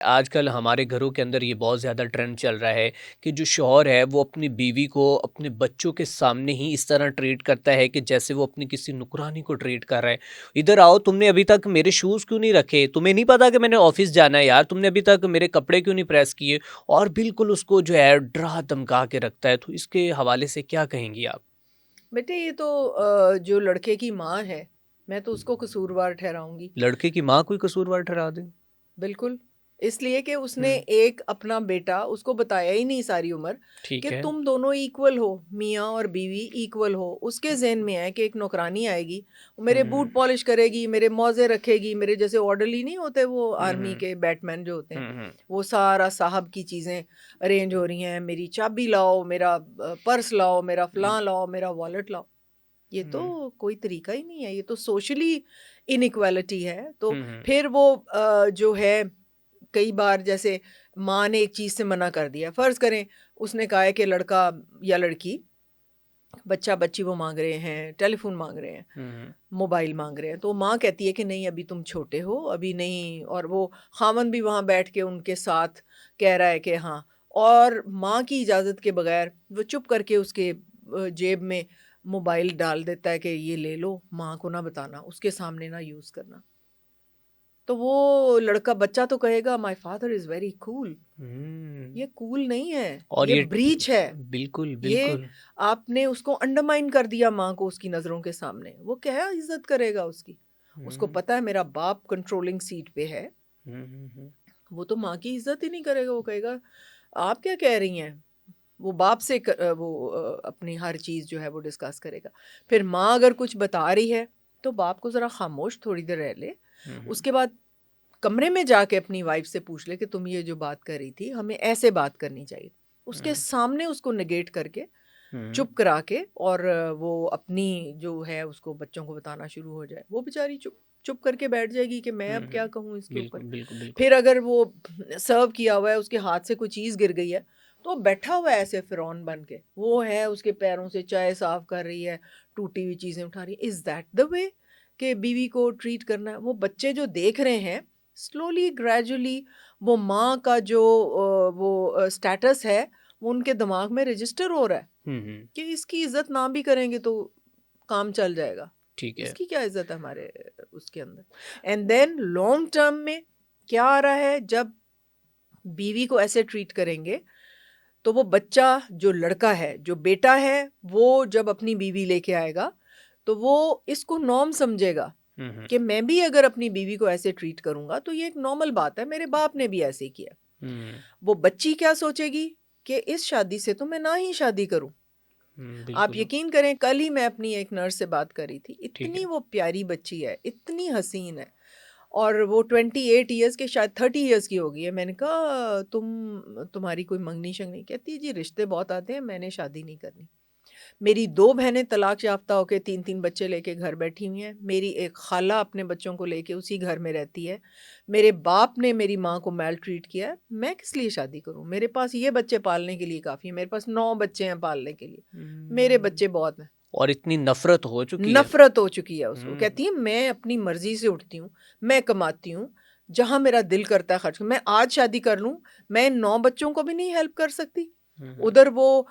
आजकल हमारे घरों के अंदर ये बहुत ज़्यादा ट्रेंड चल रहा है कि जो शौहर है वो अपनी बीवी को अपने बच्चों के सामने ही इस तरह ट्रीट करता है कि जैसे वो अपनी किसी नुकरानी को ट्रीट कर रहा है। इधर आओ, तुमने अभी तक मेरे शूज़ क्यों नहीं रखे? तुम्हें नहीं पता कि मैंने ऑफिस जाना है यार? तुमने अभी तक मेरे कपड़े क्यों नहीं प्रेस किए? और बिल्कुल उसको जो है डरा धमका के रखता है। तो इसके हवाले से क्या कहेंगी आप? बेटे ये तो जो लड़के की माँ है, मैं तो उसको कसूरवार ठहराऊंगी। लड़के की माँ कोई कसूरवार ठहरा दे? बिल्कुल, इसलिए कि उसने हुँ, एक अपना बेटा उसको बताया ही नहीं सारी उम्र कि ठीक है। तुम दोनों इक्वल हो, मियाँ और बीवी इक्वल हो। उसके ज़हन में है कि एक नौकरानी आएगी, वो हुँ, मेरे हुँ, बूट पॉलिश करेगी, मेरे मोज़े रखेगी, मेरे जैसे ऑर्डरली नहीं होते वो हुँ, आर्मी हुँ, के बैटमैन जो होते हैं, हुँ, हुँ, वो सारा साहब की चीज़ें अरेंज हो रही हैं, मेरी चाबी लाओ, मेरा पर्स लाओ, मेरा हुँ, फलाँ लाओ, मेरा वॉलेट लाओ। ये तो हुँ, कोई तरीका ही नहीं है, ये तो सोशली इनइक्वालिटी है। तो हुँ, हुँ, फिर वो जो है कई बार जैसे माँ ने एक चीज़ से मना कर दिया, फ़र्ज़ करें उसने कहा है कि लड़का या लड़की, बच्चा-बच्ची वो माँग रहे हैं, टेलीफ़ोन माँग रहे हैं, हुँ, हुँ, मोबाइल माँग रहे हैं, तो माँ कहती है कि नहीं अभी तुम छोटे हो, अभी नहीं। और वो ख़ावंद भी वहाँ बैठ के उनके साथ कह रहा है कि हाँ, और माँ की इजाज़त के बगैर वो चुप करके उसके जेब में मोबाइल डाल देता है कि ये ले लो, माँ को ना बताना, उसके सामने ना यूज़ करना। तो वो लड़का बच्चा तो कहेगा my father is very cool. हुँ। ये कूल नहीं है, और ये ये ब्रीच है। बिल्कुल, ये बिल्कुल। आपने उसको अंडरमाइन कर दिया माँ को उसकी नज़रों के सामने। वो क्या इज़्ज़त करेगा उसकी? उसको हुँ, पता है मेरा बाप कंट्रोलिंग सीट पे है, हुँ, हुँ, हुँ, वो तो माँ की इज़्ज़त ही नहीं करेगा, वो कहेगा आप क्या कह रही हैं? वो बाप से वो अपनी हर चीज़ जो है वो डिस्कस करेगा। फिर माँ अगर कुछ बता रही है, तो बाप को ज़रा खामोश थोड़ी देर रह ले। हुँ, हुँ, उसके बाद कमरे में जाके अपनी वाइफ़ से पूछ ले कि तुम ये जो बात कर रही थी, हमें ऐसे बात करनी चाहिए। उसके हुँ, सामने उसको नेगेट करके, हुँ, चुप करा के, और वो अपनी जो है उसको बच्चों को बताना शुरू हो जाए। वो बेचारी चुप चुप करके बैठ जाएगी कि मैं हुँ, अब क्या हुँ। कहूँ इसके ऊपर। बिल्कुल, बिल्कुल, बिल्कुल। फिर अगर वो सर्व किया हुआ है, उसके हाथ से कोई चीज़ गिर गई है, तो वो बैठा हुआ है ऐसे फ़िरौन बन के। वो है उसके पैरों से चाय साफ़ कर रही है, टूटी हुई चीज़ें उठा रही है। इज़ दैट द वे कि बीवी को ट्रीट करना है? वो बच्चे जो देख रहे हैं, स्लोली ग्रेजुअली वो माँ का जो स्टेटस है, वो उनके दिमाग में रजिस्टर हो रहा है हुँ, हुँ, कि इसकी इज़्ज़त ना भी करेंगे तो काम चल जाएगा। ठीक है। इसकी क्या इज़्ज़त है हमारे उसके अंदर? एंड देन लॉन्ग टर्म में क्या आ रहा है, जब बीवी को ऐसे ट्रीट करेंगे, तो वो बच्चा जो लड़का है, जो बेटा है, वो जब अपनी बीवी लेके आएगा, तो वो इसको नॉर्म समझेगा हुँ, हुँ, कि मैं भी अगर अपनी बीवी को ऐसे ट्रीट करूँगा, तो ये एक नॉर्मल बात है, मेरे बाप ने भी ऐसे ही किया। हुँ, वो बच्ची क्या सोचेगी कि इस शादी से तो मैं ना ही शादी करूँ। हुँ, आप बिल्कुल, यकीन करें, कल ही मैं अपनी एक नर्स से बात कर रही थी, ठीक इतनी है। वो प्यारी बच्ची है, इतनी हसीन है, और वो 28 ईयर्स के, शायद 30 ईयर्स की हो गई है। मैंने कहा तुम्हारी कोई मंगनी शंगनी? कहती है जी रिश्ते बहुत आते हैं, मैंने शादी नहीं करनी। मेरी 2 बहनें तलाक याफ्ता होके 3-3 बच्चे लेके घर बैठी हुई हैं। मेरी एक खाला अपने बच्चों को लेके उसी घर में रहती है। मेरे बाप ने मेरी माँ को मैलट्रीट किया है। मैं किस लिए शादी करूँ? मेरे पास ये बच्चे पालने के लिए काफ़ी है। मेरे पास 9 बच्चे हैं पालने के लिए। मेरे हुँ, बच्चे बहुत हैं। और इतनी नफ़रत हो चुकी है। नफ़रत हो चुकी है उसको। हुँ, कहती है मैं अपनी मर्ज़ी से उठती हूँ, मैं कमाती हूँ, जहाँ मेरा दिल करता है खर्च, मैं आज शादी कर लूँ, मैं इन 9 बच्चों को भी नहीं हेल्प कर सकती। हुँ, हुँ, उधर वो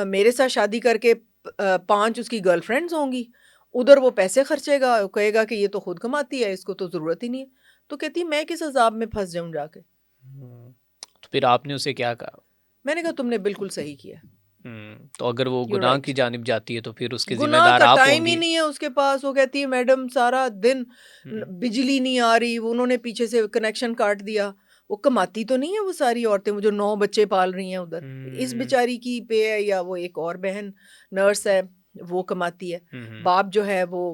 मेरे साथ शादी करके 5 उसकी गर्लफ्रेंड्स होंगी, उधर वो पैसे खर्चेगा, वो कहेगा कि ये तो खुद कमाती है, इसको तो ज़रूरत ही नहीं है। तो कहती है मैं किस अज़ाब में फँस जाऊँ जाके? हुँ। तो फिर आपने उसे क्या कहा? मैंने कहा तुमने बिल्कुल सही किया। तो अगर वो यू आर गुनाह की राइट। जानिब जाती है तो फिर उसके गुनाह ज़िम्मेदार का आप टाइम ही होंगी। नहीं है उसके पास। वो कहती है मैडम सारा दिन हुँ, बिजली नहीं आ रही, वो उन्होंने पीछे से कनेक्शन काट दिया। वो कमाती तो नहीं है वो सारी औरतें, वो जो 9 बच्चे पाल रही हैं उधर। इस हुँ, बेचारी की पे है, या वो एक और बहन नर्स है, वो कमाती है। हुँ, हुँ, बाप जो है वो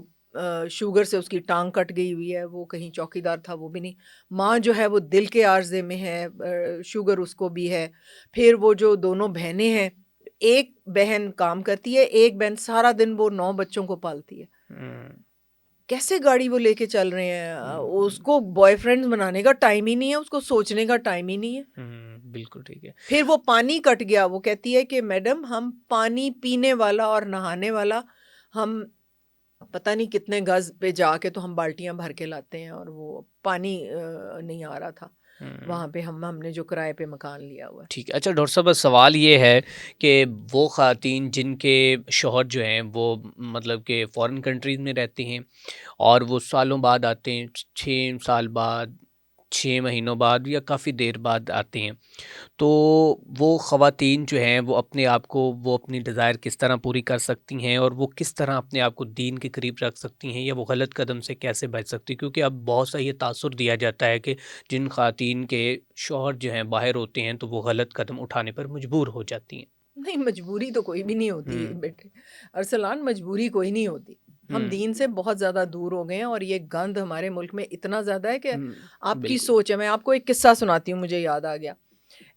शुगर से उसकी टांग कट गई हुई है, वो कहीं चौकीदार था, वो भी नहीं। माँ जो है वो दिल के आर्जे में है, शुगर उसको भी है। फिर वो जो दोनों बहनें हैं, एक बहन काम करती है, एक बहन सारा दिन वो 9 बच्चों को पालती है। हुँ, कैसे गाड़ी वो लेके चल रहे हैं? हुँ, उसको बॉयफ्रेंड्स बनाने का टाइम ही नहीं है, उसको सोचने का टाइम ही नहीं है। बिल्कुल ठीक है। फिर वो पानी कट गया, वो कहती है कि मैडम हम पानी पीने वाला और नहाने वाला, हम पता नहीं कितने गज़ पे जाके तो हम बाल्टियाँ भर के लाते हैं, और वो पानी नहीं आ रहा था। वहाँ पे हमने जो किराए पे मकान लिया हुआ है। ठीक है। अच्छा डॉक्टर साहब, बस सवाल ये है कि वो ख़वातीन जिनके शौहर जो हैं वो मतलब कि फ़ॉरेन कंट्रीज़ में रहती हैं और वो सालों बाद आते हैं, 6 साल बाद, 6 महीनों बाद या काफ़ी देर बाद आते हैं। तो वो ख़वातीन जो हैं वो अपने आप को, वो अपनी डिज़ायर किस तरह पूरी कर सकती हैं और वो किस तरह अपने आप को दीन के करीब रख सकती हैं, या वो गलत कदम से कैसे बच सकती हैं? क्योंकि अब बहुत सा ये तासुर दिया जाता है कि जिन ख़वातीन के शौहर जो हैं बाहर होते हैं तो वो गलत कदम उठाने पर मजबूर हो जाती हैं। नहीं, मजबूरी तो कोई भी नहीं होती हुँ, बेटे, अरसलान, मजबूरी कोई नहीं होती। हम हुँ, दीन से बहुत ज़्यादा दूर हो गए हैं और ये गंद हमारे मुल्क में इतना ज़्यादा है कि हुँ, आपकी बिल्कुल। सोच है। मैं आपको एक किस्सा सुनाती हूँ, मुझे याद आ गया।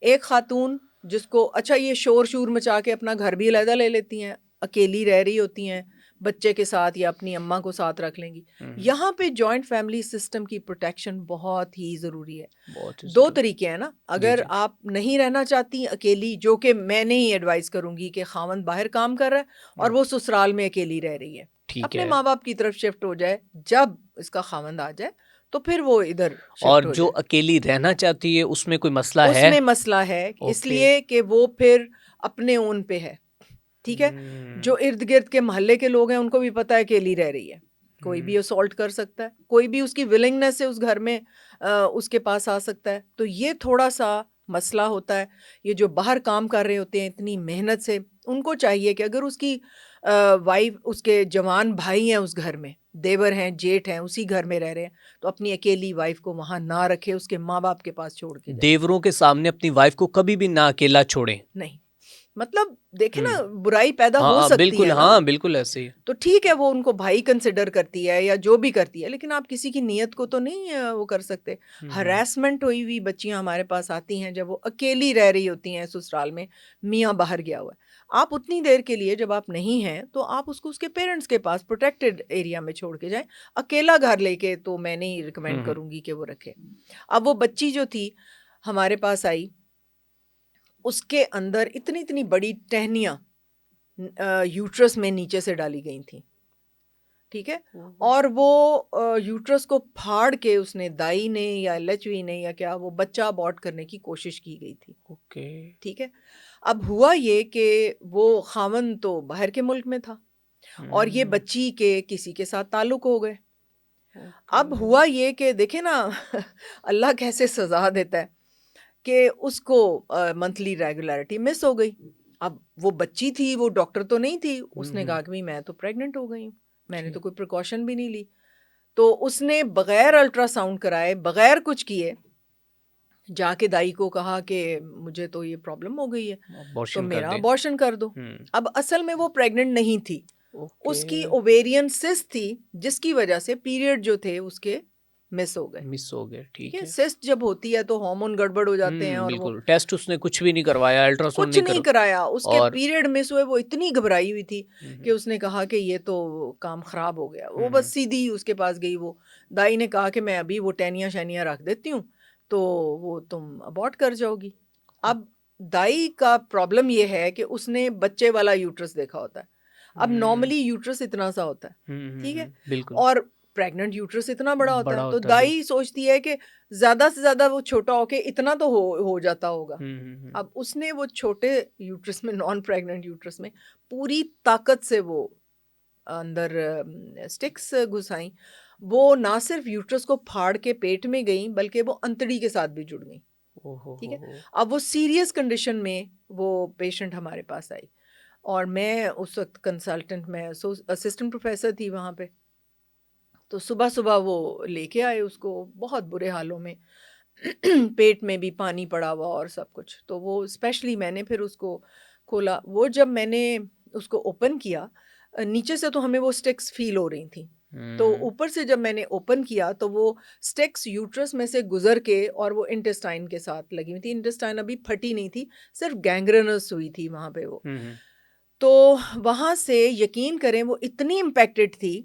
एक खातून जिसको, अच्छा ये शोर-शूर मचा के अपना घर भी अलहदा ले लेती हैं, अकेली रह रही होती हैं, बच्चे के साथ या अपनी अम्मा को साथ रख लेंगी। हुँ, हुँ, यहाँ पे जॉइंट फैमिली सिस्टम की प्रोटेक्शन बहुत ही ज़रूरी है। बहुत ही 2 ज़रूरी। तरीके हैं ना, जी, अगर जी। आप नहीं रहना चाहती अकेली, जो कि मैं नहीं एडवाइस करूँगी कि ख़ावंद बाहर काम कर रहा है और हुँ, वो ससुराल में अकेली रह रही है। ठीक अपने है। माँ-बाप की तरफ शिफ्ट हो जाए, जब इसका ख़ावंद आ जाए, तो फिर वो इधर और शिफ्ट हो जो जाए। अकेली रहना चाहती है उसमें कोई मसला है? उसमें मसला है ओके। इसलिए कि वो फिर अपने ओन पे है, ठीक है? हुँ, जो इर्द-गिर्द के मोहल्ले के लोग हैं उनको भी पता है अकेली रह रही है। कोई हुँ, भी असॉल्ट कर सकता है, कोई भी उसकी विलिंगनेस से उस घर में उसके पास आ सकता है। तो ये थोड़ा-सा मसला होता है। ये जो बाहर काम कर रहे होते हैं इतनी मेहनत से, उनको चाहिए कि अगर उसकी वाइफ़, उसके जवान भाई हैं उस घर में, देवर हैं, जेठ हैं, उसी घर में रह रहे हैं, तो अपनी अकेली वाइफ़ को वहाँ ना रखे, उसके माँ-बाप के पास छोड़ के जाए। देवरों के सामने अपनी वाइफ़ को कभी भी ना अकेला छोड़ें। नहीं, मतलब देखें हुँ, ना, बुराई पैदा हो सकती है ना। हाँ, बिल्कुल ऐसे ही। तो ठीक है, वो उनको भाई कंसिडर करती है या जो भी करती है, लेकिन आप किसी की नीयत को तो नहीं वो कर सकते। हुँ, हुँ, हरासमेंट हुई हुई बच्चियाँ हमारे पास आती हैं जब वो अकेली रह रही होती हैं ससुराल में, मियाँ बाहर गया हुआ है। आप उतनी देर के लिए जब आप नहीं हैं, तो आप उसको उसके पेरेंट्स के पास प्रोटेक्टेड एरिया में छोड़ के जाएँ। अकेला घर लेके तो मैं नहीं हुँ, रिकमेंड हुँ, करूँगी कि वो रखे। अब वो बच्ची जो थी, हमारे पास आई, उसके अंदर इतनी-इतनी बड़ी टहनियाँ यूट्रस में नीचे से डाली गई थीं। ठीक है? ओहो! और वो यूट्रस को फाड़ के उसने, दाई ने या एलएचवी ने या क्या, वो बच्चा अबॉर्ट करने की कोशिश की गई थी। ओके। ठीक है? अब हुआ ये कि वो ख़ावंद तो बाहर के मुल्क में था और ये हुँ, बच्ची के किसी के साथ ताल्लुक हो गए। ओके। अब हुआ ये कि देखें ना अल्लाह कैसे सज़ा देता है कि उसको मंथली रेगुलैरिटी मिस हो गई। अब वो बच्ची थी, वो डॉक्टर तो नहीं थी। हुँ, उसने हुँ, कहा कि भई मैं तो प्रेग्नेंट हो गई हूँ। मैंने तो ठीक। कोई प्रिकॉशन भी नहीं ली। तो उसने बगैर अल्ट्रासाउंड कराए, बगैर कुछ किए, जाके दाई को कहा कि मुझे तो ये प्रॉब्लम हो गई है, तो अबॉर्शन कर मेरा दें। अबॉर्शन कर दो। हुँ, अब असल में वो प्रेग्नेंट नहीं थी, ओके, उसकी ओवेरियन सिस्ट थी, जिसकी वजह से पीरियड जो थे उसके मिस हो गए। मिस हो गए, ठीक ठीक है? है। सिस्ट जब होती है तो हार्मोन गड़बड़ हो जाते हैं और वो बिल्कुल, टेस्ट उसने कुछ भी नहीं करवाया, अल्ट्रासाउंड कुछ नहीं नहीं करवा कराया, उसके और पीरियड मिस हुए, वो इतनी घबराई हुई थी हुँ, कि हुँ, उसने कहा कि ये तो काम ख़राब हो गया। हुँ, वो हुँ, बस सीधी उसके पास गई वो, दाई ने कहा कि मैं अभी वो टहनियाँ-शहनियाँ रख देती हूँ, तो वो तुम अबॉर्ट कर जाओगी। ओ अब दाई का प्रॉब्लम ये है कि उसने बच्चे वाला यूट्रस देखा होता है। अब हुँ, नॉर्मली यूट्रस इतना सा होता है, हुँ, हुँ, ठीक है? हुँ, बिल्कुल, और प्रेग्नेंट यूट्रस इतना बड़ा होता बड़ा है, तो होता है, दाई सोचती है कि ज़्यादा से ज़्यादा वो छोटा होके इतना तो हो जाता होगा। हुँ, हुँ, हुँ, अब उसने वो छोटे यूट्रस में, नॉन प्रेग्नेंट यूट्रस में पूरी ताकत से वो अंदर स्टिक्स घुसाई। वो ना सिर्फ यूट्रस को फाड़ के पेट में गई, बल्कि वो अंतड़ी के साथ भी जुड़ गई। ओहो ठीक हो है? हो! अब वो सीरियस कंडीशन में वो पेशेंट हमारे पास आई और मैं उस वक़्त कंसल्टेंट, मैं असिस्टेंट प्रोफ़ेसर थी वहाँ पे। तो सुबह-सुबह वो लेके आए उसको बहुत बुरे हालों में। पेट में भी पानी पड़ा हुआ और सब कुछ। तो वो स्पेशली मैंने फिर उसको खोला। वो जब मैंने उसको ओपन किया, नीचे से तो हमें वो स्टिक्स फ़ील हो रही थी। तो हुँ, ऊपर से जब मैंने ओपन किया तो वो स्टिक्स यूट्रस में से गुज़र के और वो इंटेस्टाइन के साथ लगी हुई थी। इंटेस्टाइन अभी फटी नहीं थी, सिर्फ़ गैंग्रेनस हुई थी वहाँ पे वो। हुँ, हुँ, तो वहाँ से यकीन करें वो इतनी इम्पैक्टेड थी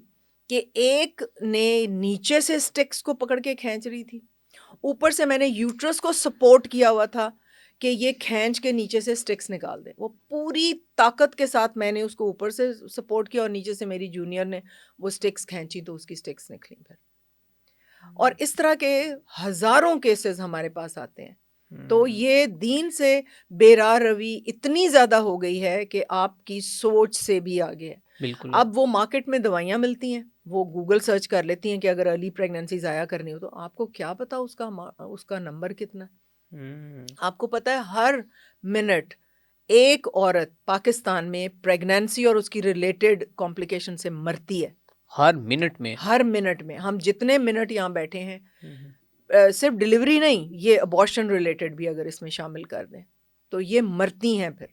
कि एक ने नीचे से स्टिक्स को पकड़ के खींच रही थी। ऊपर से मैंने यूट्रस को सपोर्ट किया हुआ था कि ये खींच के नीचे से स्टिक्स निकाल दे। वो पूरी ताकत के साथ मैंने उसको ऊपर से सपोर्ट किया और नीचे से मेरी जूनियर ने वो स्टिक्स खींची तो उसकी स्टिक्स निकली फिर। और इस तरह के हज़ारों केसेस हमारे पास आते हैं। तो हम्म, ये दीन से बेराह रवी इतनी ज़्यादा हो गई है कि आपकी सोच से भी आगे है। बिल्कुल है। अब वो मार्केट में दवाइयाँ मिलती हैं, वो गूगल सर्च कर लेती हैं कि अगर अर्ली प्रेगनेंसी ज़ाया करनी हो, तो आपको क्या पता उसका नंबर कितना है? हम्म, आपको पता है हर मिनट एक औरत पाकिस्तान में प्रेगनेंसी और उसकी रिलेटेड कॉम्प्लिकेशन से मरती है। हर मिनट में। हर मिनट में, हम जितने मिनट यहाँ बैठे हैं, हम्म, सिर्फ डिलीवरी नहीं, ये अबॉर्शन रिलेटेड भी अगर इसमें शामिल कर दें, तो ये मरती हैं। फिर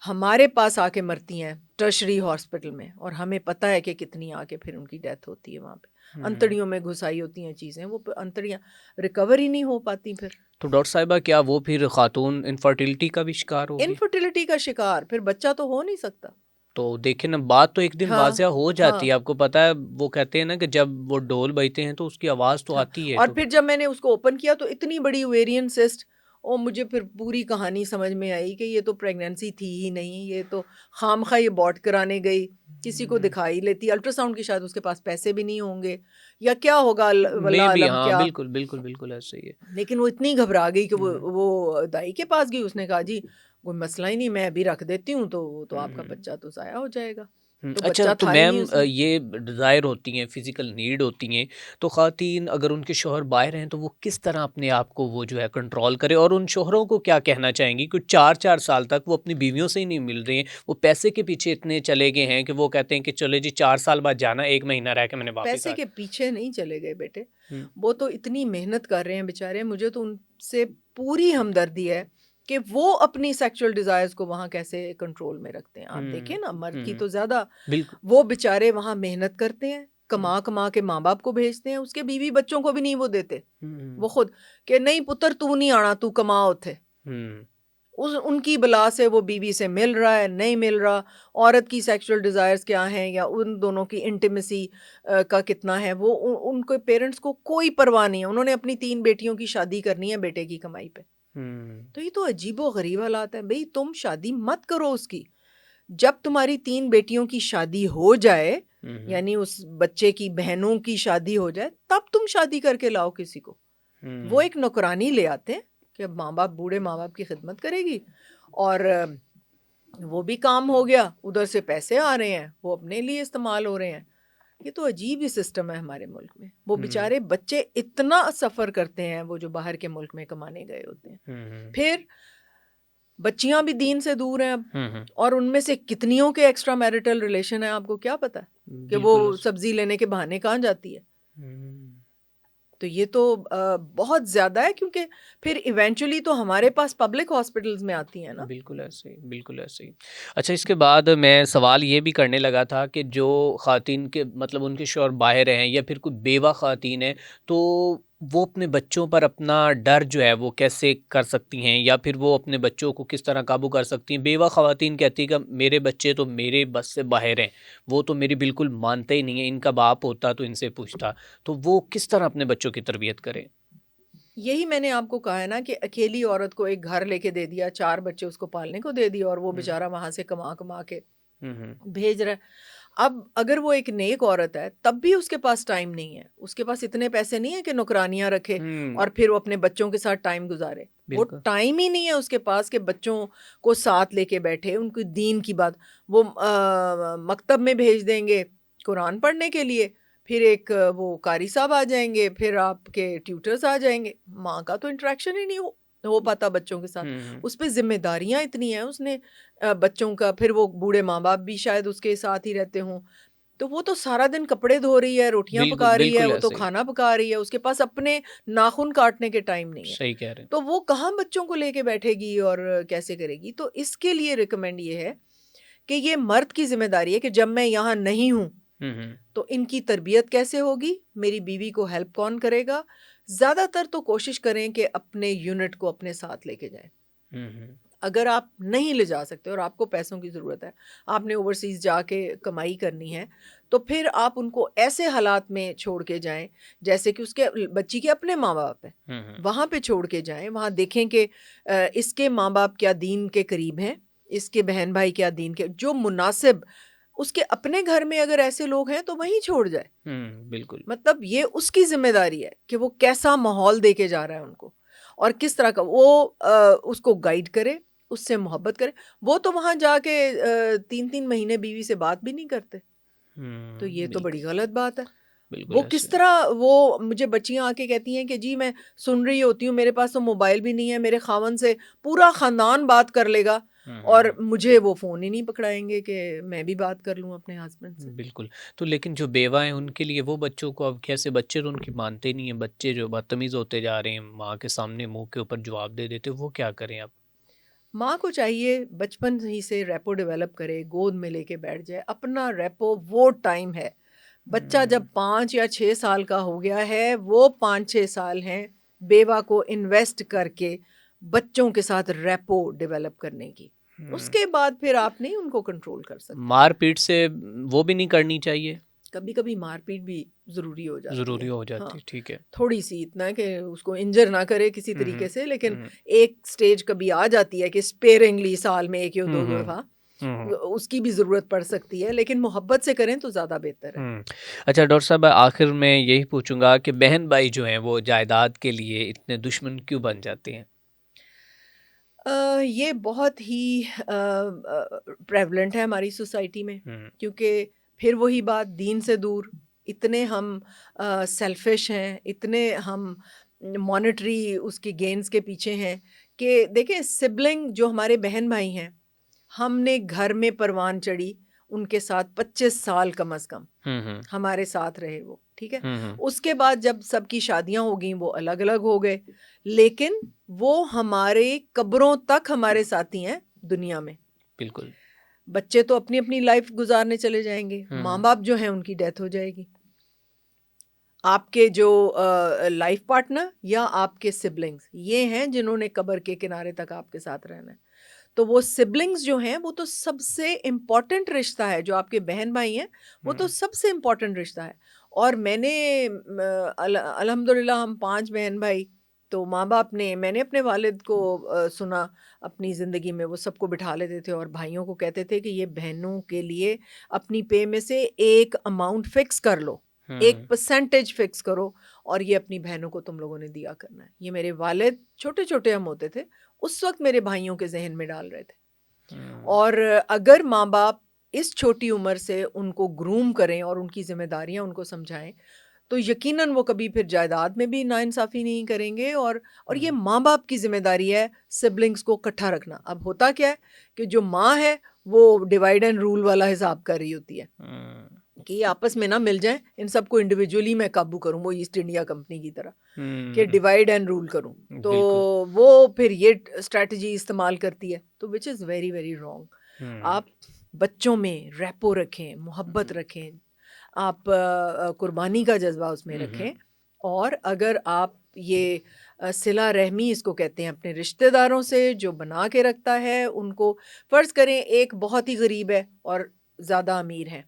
हमारे पास आके मरती हैं टर्शरी हॉस्पिटल में, और हमें पता है कि कितनी आके फिर उनकी डेथ होती है वहाँ पे। हम्म। अंतड़ियों में घुसाई होती हैं चीज़ें, वो अंतड़ियाँ रिकवर ही नहीं हो पाती फिर। तो डॉक्टर साहिबा, क्या वो फिर खातून इनफर्टिलिटी का भी शिकार होगी? इनफर्टिलिटी का शिकार, फिर बच्चा तो हो नहीं सकता। तो देखिए ना, बात तो एक दिन हाँ, वाज़िया हो जाती है। हाँ, आपको पता है, वो कहते हैं ना कि जब वो ढोल बजते हैं तो उसकी आवाज़ तो हाँ। आती है। और तो फिर जब मैंने उसको ओपन किया तो इतनी बड़ी ओवेरियन सिस्ट, और मुझे फिर पूरी कहानी समझ में आई कि ये तो प्रेगनेंसी थी ही नहीं, ये तो खामखा ये अबॉर्ट कराने गई, किसी को हम्म, दिखा ही लेती। अल्ट्रासाउंड की शायद उसके पास पैसे भी नहीं होंगे, या क्या होगा, मे वल्लाह भी, आलम हाँ, क्या। बिल्कुल बिल्कुल बिल्कुल ऐसे ही है। लेकिन वो इतनी घबरा गई कि वो हम्म, वो दाई के पास गई, उसने कहा जी कोई मसला ही नहीं, मैं अभी रख देती हूँ, तो आपका हम्म। बच्चा तो ज़ाया हो जाएगा। तो अच्छा, बच्चा तो था ही नहीं मैम, उसमें। ये डिज़ायर होती हैं, फ़िज़िकल नीड होती हैं, तो ख़वातीन अगर उनके शौहर बाहर हैं तो वो किस तरह अपने आप को वो जो है कंट्रोल करें? और उन शौहरों को क्या कहना चाहेंगी कि 4-4 साल तक वो अपनी बीवियों से ही नहीं मिल रहे हैं, वो पैसे के पीछे इतने चले गए हैं कि वो कहते हैं कि चलो जी 4 साल बाद जाना, 1 महीना रह के मैंने वापस पैसे आ। के पीछे नहीं चले गए बेटे, हुँ, वो तो इतनी मेहनत कर रहे हैं बेचारे। मुझे तो उनसे पूरी हमदर्दी है कि वो अपनी सेक्सुअल डिज़ायर्स को वहाँ कैसे कंट्रोल में रखते हैं। आप हुँ, देखें ना, मर्द की हुँ, तो ज़्यादा, बिल्कुल। वो बेचारे वहाँ मेहनत करते हैं, हुँ, कमा-कमा के माँ-बाप को भेजते हैं, उसके बीवी-बच्चों को भी नहीं वो देते। हुँ, वो खुद कि नहीं पुत्र तू नहीं आना, तू कमा ओथे। हुँ, उस उनकी बला से वो बीवी से मिल रहा है, नहीं मिल रहा, औरत की सेक्सुअल डिज़ायर्स क्या हैं, या उन दोनों की इंटिमेसी का कितना है, वो उनके पेरेंट्स को कोई परवाह नहीं है। उन्होंने अपनी 3 बेटियों की शादी करनी है बेटे की कमाई पे। हुँ, तो ये तो अजीबो-गरीब हालात हैं। भई तुम शादी मत करो उसकी। जब तुम्हारी 3 बेटियों की शादी हो जाए, हुँ, हुँ, यानी उस बच्चे की बहनों की शादी हो जाए, तब तुम शादी करके लाओ किसी को। वो हुँ, एक नौकरानी ले आते हैं कि अब माँ-बाप, बूढ़े माँ-बाप की खिदमत करेगी, और वो भी काम हो गया, उधर से पैसे आ रहे हैं, वो अपने लिए इस्तेमाल हो रहे हैं। ये तो अजीब ही सिस्टम है हमारे मुल्क में। वो हुँ, बेचारे बच्चे इतना सफ़र करते हैं, वो जो बाहर के मुल्क में कमाने गए होते हैं। हुँ, हुँ, फिर बच्चियाँ भी दीन से दूर हैं अब, हुँ, हुँ, और उनमें से कितनियों के एक्स्ट्रा मैरिटल रिलेशन हैं, आपको क्या पता है? कि बिल्कुल वो ऐसे। सब्ज़ी लेने के बहाने कहाँ जाती है। हुँ। तो ये तो बहुत ज़्यादा है, क्योंकि फिर इवेंचुअली तो हमारे पास पब्लिक हॉस्पिटल्स में आती हैं ना। बिल्कुल ऐसे ही, बिल्कुल ऐसे ही। अच्छा, इसके बाद मैं सवाल ये भी करने लगा था कि जो ख़वातीन के मतलब उनके शौहर बाहर हैं या फिर कोई बेवा ख़वातीन हैं, तो वो अपने बच्चों पर अपना डर जो है वो कैसे कर सकती हैं, या फिर वो अपने बच्चों को किस तरह काबू कर सकती हैं? बेवा ख़वातीन कहती हैं कि मेरे बच्चे तो मेरे बस से बाहर हैं, वो तो मेरी बिल्कुल मानते ही नहीं हैं, इनका बाप होता तो इनसे पूछता। तो वो किस तरह अपने बच्चों की तरबियत करें? यही मैंने आपको कहा है ना कि अकेली औरत को एक घर लेके दे दिया, 4 बच्चे उसको पालने को दे दिया, और वो हुँ, बेचारा वहाँ से कमा-कमा के हुँ, हुँ, भेज रहा है। अब अगर वो एक नेक औरत है, तब भी उसके पास टाइम नहीं है। उसके पास इतने पैसे नहीं है कि नौकरानियाँ रखे हुँ, और फिर वो अपने बच्चों के साथ टाइम गुज़ारे। वो बिल्कुल। टाइम ही नहीं है उसके पास कि बच्चों को साथ लेके बैठे, उनकी दीन की बात। वो मकतब में भेज देंगे कुरान पढ़ने के लिए, फिर एक वो कारी साहब आ जाएँगे, फिर आपके ट्यूटर्स आ जाएँगे। माँ का तो इंटरेक्शन ही नहीं हो पाता बच्चों के साथ। हुँ, हुँ, उस पे ज़िम्मेदारियाँ इतनी हैं, उसने बच्चों का, फिर वो बूढ़े माँ-बाप भी शायद उसके साथ ही रहते हों। तो वो तो सारा दिन कपड़े धो रही है, रोटियाँ बिल्कुल, पका रही है, बिल्कुल वो तो ऐसे ही। खाना पका रही है, उसके पास अपने नाख़ून काटने के टाइम नहीं है। सही कह रहे हैं। तो वो कहाँ बच्चों को लेके बैठेगी और कैसे करेगी? तो इसके लिए रिकमेंड ये है कि ये मर्द की ज़िम्मेदारी है कि जब मैं यहाँ नहीं हूँ, हुँ, हुँ। तो इनकी तरबियत कैसे होगी? मेरी बीवी को हेल्प कौन करेगा? ज़्यादातर तो कोशिश करें कि अपने यूनिट को अपने साथ लेके जाएँ। हुँ, हुँ। अगर आप नहीं ले जा सकते और आपको पैसों की ज़रूरत है, आपने ओवरसीज़ जाके कमाई करनी है, तो फिर आप उनको ऐसे हालात में छोड़ के जाएँ, जैसे कि उसके बच्ची के अपने माँ-बाप हैं, हुँ, हुँ। वहाँ पे छोड़ के जाएँ, वहाँ देखें कि इसके माँ-बाप क्या दीन के करीब हैं, इसके बहन-भाई क्या दीन के, जो मुनासिब उसके अपने घर में अगर ऐसे लोग हैं तो वहीं छोड़ जाए। बिल्कुल। मतलब ये उसकी ज़िम्मेदारी है कि वो कैसा माहौल दे के जा रहा है उनको और किस तरह का वो उसको गाइड करे, उससे मोहब्बत करे। वो तो वहाँ जाके 3-3 महीने बीवी से बात भी नहीं करते। तो ये तो बड़ी बिल्कुल, गलत बात है। बिल्कुल वो ऐसे। किस तरह वो मुझे बच्चियाँ आके कहती हैं कि जी मैं सुन रही होती हूँ, मेरे पास तो मोबाइल भी नहीं है, मेरे खावंद से पूरा ख़ानदान बात कर लेगा और मुझे वो फ़ोन ही नहीं पकड़ाएँगे कि मैं भी बात कर लूँ अपने हस्बैंड से। बिल्कुल। तो लेकिन जो बेवा हैं उनके लिए वो बच्चों को अब कैसे, बच्चे तो उनकी मानते नहीं हैं, बच्चे जो बदतमीज़ होते जा रहे हैं, माँ के सामने मुँह के ऊपर जवाब दे देते हैं, वो क्या करें अब? माँ को चाहिए बचपन ही से रेपो डेवलप करे, गोद में लेके बैठ जाए। अपना रेपो वो टाइम है। बच्चा जब हुँ, 5 या 6 साल का हो गया है, वो 5-6 साल हैं बेवा को इन्वेस्ट करके बच्चों के साथ रेपो डेवलप करने की। हुँ। उसके बाद फिर आप नहीं उनको कंट्रोल कर सकते। मार-पीट से वो भी नहीं करनी चाहिए? कभी-कभी मारपीट भी ज़रूरी हो जाती ज़रूरी है। हो जाती हाँ, है, ठीक है। थोड़ी-सी इतना कि उसको इंजर ना करे किसी हुँ, हुँ। तरीके से, लेकिन हुँ, एक स्टेज कभी आ जाती है कि स्पेयरिंगली साल में 1 या हुँ, 2 हुँ। दफ़ा हुँ, हुँ। उसकी भी ज़रूरत पड़ सकती है, लेकिन मोहब्बत से करें तो ज़्यादा बेहतर है। हुँ। अच्छा डॉक्टर साहब, आखिर में यही पूछूँगा कि बहन-भाई जो हैं वो जायदाद के लिए इतने दुश्मन क्यों बन जाते हैं? ये बहुत ही प्रेवलेंट है हमारी सोसाइटी में, हुँ, क्योंकि फिर वही बात, दीन से दूर, इतने हम सेल्फिश हैं, इतने हम मॉनेटरी उसकी गेन्स के पीछे हैं कि देखिए सिबलिंग जो हमारे बहन भाई हैं, हमने घर में परवान चढ़ी उनके साथ 25 साल कम से कम हुँ, हुँ। हमारे साथ रहे वो, ठीक है? हुँ, हुँ। उसके बाद जब सबकी शादियाँ हो गईं, वो अलग-अलग हो गए, लेकिन वो हमारे कब्रों तक हमारे साथी हैं दुनिया में। बिल्कुल। बच्चे तो अपनी-अपनी लाइफ़ गुज़ारने चले जाएँगे, हुँ, हुँ। माँ-बाप जो हैं उनकी डेथ हो जाएगी। आपके जो लाइफ़ पार्टनर या आपके सिबलिंग्स, ये हैं जिन्होंने कब्र के किनारे तक आपके साथ रहना है। तो वो सिबलिंग्स जो हैं, वो तो सबसे इम्पोर्टेंट रिश्ता है, जो आपके बहन-भाई हैं, वो तो हुँ, सबसे इम्पोर्टेंट रिश्ता है। और मैंने अल्हम्दुलिल्लाह हम 5 बहन-भाई, तो माँ-बाप ने मैंने अपने वालिद को सुना अपनी ज़िंदगी में, वो सबको बिठा लेते थे और भाइयों को कहते थे कि ये बहनों के लिए अपनी पे में से एक अमाउंट फ़िक्स कर लो, एक हुँ, परसेंटेज फ़िक्स करो और ये अपनी बहनों को तुम लोगों ने दिया करना है। ये मेरे वालिद, छोटे-छोटे हम होते थे, उस वक़्त मेरे भाइयों के ज़हन में डाल रहे थे। हुँ, और अगर माँ-बाप इस छोटी उम्र से उनको ग्रूम करें और उनकी ज़िम्मेदारियाँ उनको समझाएँ, तो यकीनन वो कभी फिर जायदाद में भी नाइंसाफ़ी नहीं करेंगे। और ये हुँ, माँ-बाप की ज़िम्मेदारी है सिबलिंग्स को इकट्ठा रखना। अब होता क्या है कि जो माँ है, वो डिवाइड एंड रूल वाला हिसाब कर रही होती है हुँ, कि ये आपस में ना मिल जाएँ, इन सबको इंडिविजुअली मैं काबू करूँ, वो ईस्ट इंडिया कंपनी की तरह। कि हुँ, डिवाइड एंड रूल करूँ। तो बिल्कुल। वो फिर ये स्ट्रैटेजी इस्तेमाल करती है, तो which is very, very wrong. हुँ, आप बच्चों में रेपो रखें, मोहब्बत हुँ, रखें, आप कुर्बानी का जज़्बा उसमें हुँ, हुँ, रखें। और अगर आप ये सिला रहमी इसको कहते हैं, अपने रिश्तेदारों से जो बना के रखता है उनको, फ़र्ज़ करें एक बहुत ही गरीब है और ज़्यादा अमीर हैं,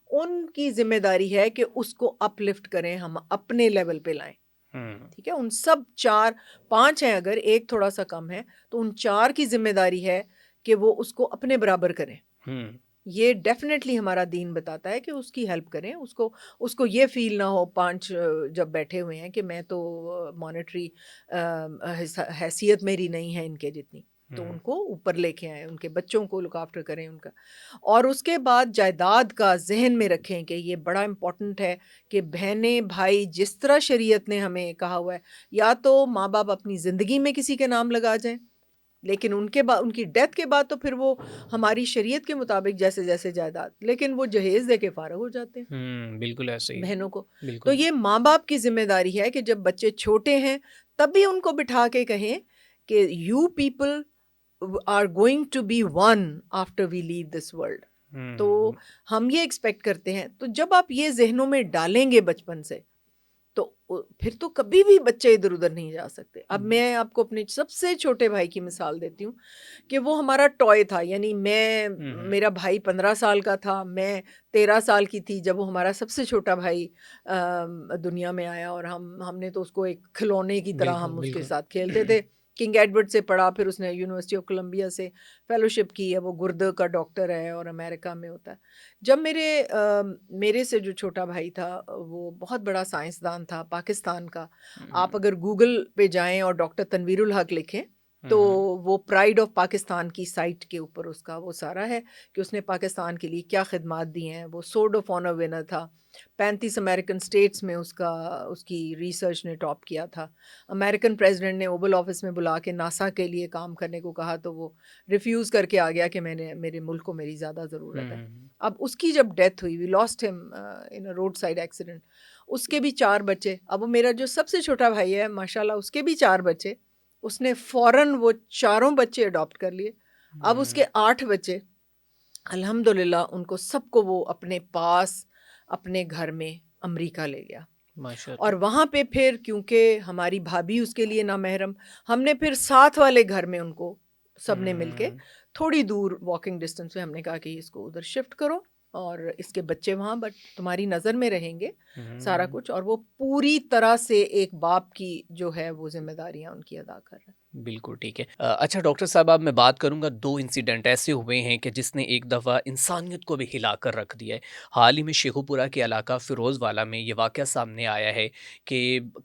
उनकी ज़िम्मेदारी है कि उसको अपलिफ्ट करें, हम अपने लेवल पे लाएँ। हुँ, ठीक है? उन सब 4-5 हैं अगर, 1 थोड़ा-सा कम है, तो उन 4 की ज़िम्मेदारी है कि वो उसको अपने बराबर करें। हुँ, ये डेफ़िनेटली हमारा दीन बताता है कि उसकी हेल्प करें, उसको उसको ये फ़ील ना हो 5 जब बैठे हुए हैं कि मैं तो मॉनेटरी हैसियत मेरी नहीं है इनके जितनी। तो हुँ, उनको ऊपर लेके आएँ, उनके बच्चों को लुक आफ्टर करें उनका। और उसके बाद जायदाद का ज़हन में रखें कि ये बड़ा इम्पोर्टेंट है कि बहनें, भाई जिस तरह शरीयत ने हमें कहा हुआ है, या तो माँ-बाप अपनी ज़िंदगी में किसी के नाम लगा जाएँ, लेकिन उनके बाद, उनकी डेथ के बाद तो फिर वो हमारी शरीयत के मुताबिक जैसे-जैसे जायदाद, लेकिन वो जहेज़ देके फ़ारिग हो जाते हैं बिल्कुल ऐसे ही। बहनों को। तो बिल्कुल। ये माँ-बाप की ज़िम्मेदारी है कि जब बच्चे छोटे हैं, तभी उनको बिठा के कहें कि you people are going to be one after we leave this world. तो हुँ, हम ये एक्सपेक्ट करते हैं। तो जब आप ये ज़हनों में डालेंगे बचपन से, तो फिर तो कभी भी बच्चे इधर-उधर नहीं जा सकते। अब हुँ, मैं आपको अपने सबसे छोटे भाई की मिसाल देती हूँ कि वो हमारा टॉय था। यानी हुँ, हुँ, मेरा भाई 15 साल का था, मैं 13 साल की थी जब वो हमारा सबसे छोटा भाई दुनिया में आया, और हमने तो उसको एक खिलौने की तरह बिल्कुल, हम उसके बिल्कुल। साथ खेलते थे। किंग एडवर्ड से पढ़ा, फिर उसने यूनिवर्सिटी ऑफ कोलंबिया से फेलोशिप की है, वो गुर्दे का डॉक्टर है और अमेरिका में होता है। जब मेरे से जो छोटा भाई था वो बहुत बड़ा साइंसदान था पाकिस्तान का। आप हुँ, अगर गूगल पे जाएं और डॉक्टर तनवीरुल हक लिखें हुँ, तो हुँ, वो प्राइड ऑफ पाकिस्तान की साइट के ऊपर उसका वो सारा है कि उसने पाकिस्तान के लिए क्या खिदमात दी हैं। वो सोर्ड ऑफ ऑनर विनर था। 35 अमेरिकन स्टेट्स में उसकी रिसर्च ने टॉप किया था। अमेरिकन प्रेसिडेंट ने ओवल ऑफिस में बुला के नासा के लिए काम करने को कहा तो वो रिफ्यूज़ करके आ गया कि मेरे मुल्क को मेरी ज़्यादा हुँ, ज़रूरत है। हुँ, अब उसकी जब डेथ हुई, we lost him in a road side accident. उसके भी 4 बच्चे। अब वो मेरा जो सबसे छोटा भाई है माशाल्लाह उसके भी 4 बच्चे। उसने फ़ौरन वो चारों बच्चे अडॉप्ट कर लिए। अब उसके हुँ, 8 बच्चे। अल्हम्दुलिल्लाह उनको सबको वो अपने पास अपने घर में अमेरिका ले गया। और माशाअल्लाह। वहाँ पे फिर क्योंकि हमारी भाभी उसके लिए नामहरम, हमने फिर साथ वाले घर में उनको सबने मिलके हुँ, थोड़ी दूर वॉकिंग डिस्टेंस में हमने कहा कि इसको उधर शिफ्ट करो और इसके बच्चे वहाँ बट तुम्हारी नज़र में रहेंगे सारा हुँ। कुछ। और वो पूरी तरह से एक बाप की जो है वो ज़िम्मेदारियाँ उनकी अदा कर रहे हैं। बिल्कुल ठीक है। अच्छा डॉक्टर साहब अब मैं बात करूँगा 2 इंसिडेंट ऐसे हुए हैं कि जिसने एक दफ़ा इंसानियत को भी हिलाकर रख दिया है। हाल ही में शेखुपुरा के इलाका फ़िरोज़वाला में ये वाक़या सामने आया है कि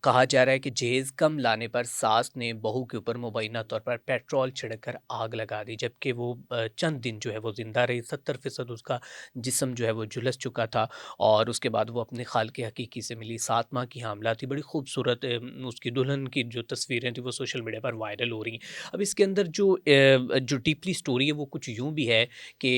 कहा जा रहा है कि जहेज़ कम लाने पर सास ने बहू के ऊपर मुबैना तौर पर पेट्रोल छिड़क आग लगा दी जबकि वो चंद दिन जो है वो ज़िंदा रही। 70% उसका जिस्म जो है वो झुलस चुका था और उसके बाद वो अपने ख़ालिक़ हकीकी से मिली। 7 माह की हामिला थी। बड़ी खूबसूरत उसकी दुल्हन की जो तस्वीरें थी वो सोशल मीडिया पर वायरल हो रही हैं। अब इसके अंदर जो डीपली स्टोरी है वो कुछ यूँ भी है कि